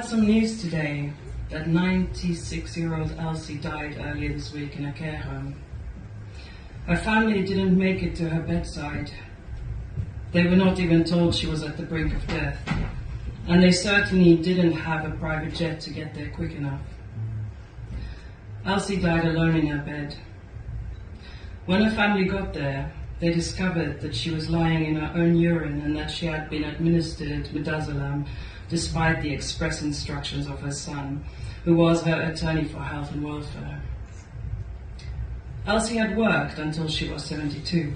some news today that 96-year-old Elsie died earlier this week in a care home. Her family didn't make it to her bedside. They were not even told she was at the brink of death, and they certainly didn't have a private jet to get there quick enough. Elsie died alone in her bed. When her family got there, they discovered that she was lying in her own urine and that she had been administered midazolam despite the express instructions of her son, who was her attorney for health and welfare. Elsie had worked until she was 72.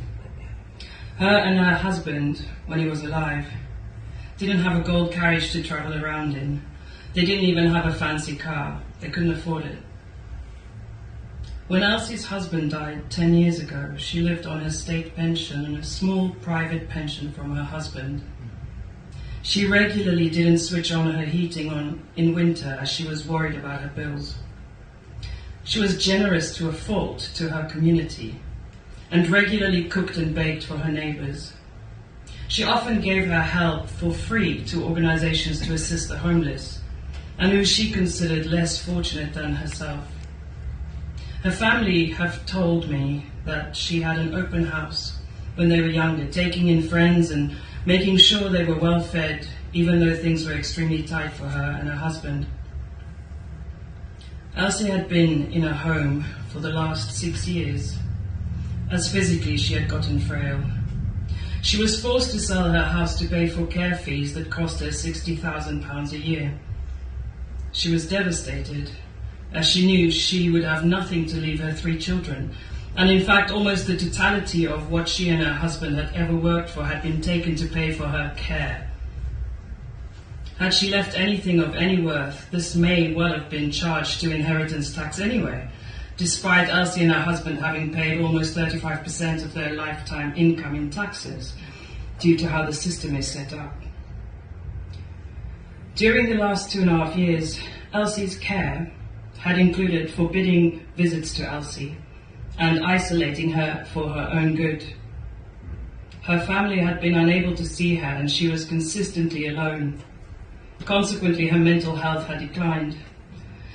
Her and her husband, when he was alive, didn't have a gold carriage to travel around in. They didn't even have a fancy car. They couldn't afford it. When Elsie's husband died 10 years ago, she lived on her state pension and a small private pension from her husband. She regularly didn't switch on her heating in winter as she was worried about her bills. She was generous to a fault to her community and regularly cooked and baked for her neighbors. She often gave her help for free to organizations to assist the homeless and who she considered less fortunate than herself. Her family have told me that she had an open house when they were younger, taking in friends and making sure they were well fed, even though things were extremely tight for her and her husband. Elsie had been in her home for the last 6 years, as physically she had gotten frail. She was forced to sell her house to pay for care fees that cost her £60,000 a year. She was devastated, as she knew she would have nothing to leave her 3 children, and in fact almost the totality of what she and her husband had ever worked for had been taken to pay for her care. Had she left anything of any worth, this may well have been charged to inheritance tax anyway, despite Elsie and her husband having paid almost 35% of their lifetime income in taxes, due to how the system is set up. During the last 2.5 years, Elsie's care had included forbidding visits to Elsie and isolating her for her own good. Her family had been unable to see her and she was consistently alone. Consequently, her mental health had declined.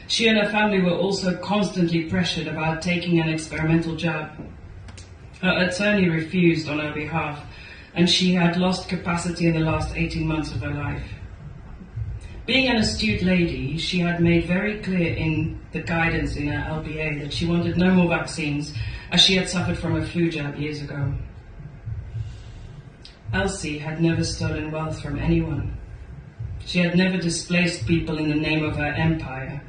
She and her family were also constantly pressured about taking an experimental jab. Her attorney refused on her behalf, and she had lost capacity in the last 18 months of her life. Being an astute lady, she had made very clear in the guidance in her LPA that she wanted no more vaccines, as she had suffered from a flu jab years ago. Elsie had never stolen wealth from anyone. She had never displaced people in the name of her empire.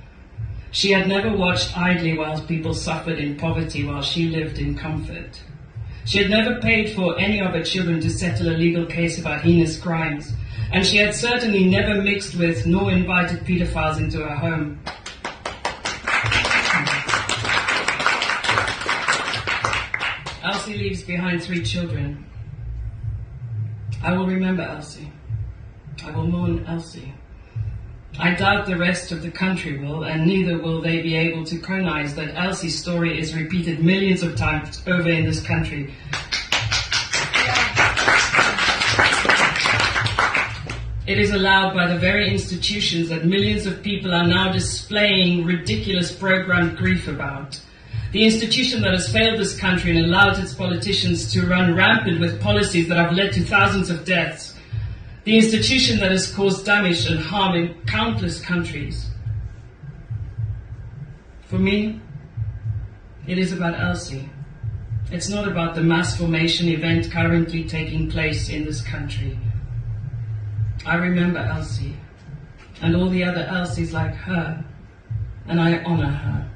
She had never watched idly while people suffered in poverty while she lived in comfort. She had never paid for any of her children to settle a legal case about heinous crimes, and she had certainly never mixed with nor invited pedophiles into her home. Elsie leaves behind 3 children. I will remember Elsie. I will mourn Elsie. I doubt the rest of the country will, and neither will they be able to cognize that Elsie's story is repeated millions of times over in this country. It is allowed by the very institutions that millions of people are now displaying ridiculous programmed grief about. The institution that has failed this country and allowed its politicians to run rampant with policies that have led to thousands of deaths. The institution that has caused damage and harm in countless countries. For me, it is about Elsie. It's not about the mass formation event currently taking place in this country. I remember Elsie and all the other Elsies like her, and I honor her.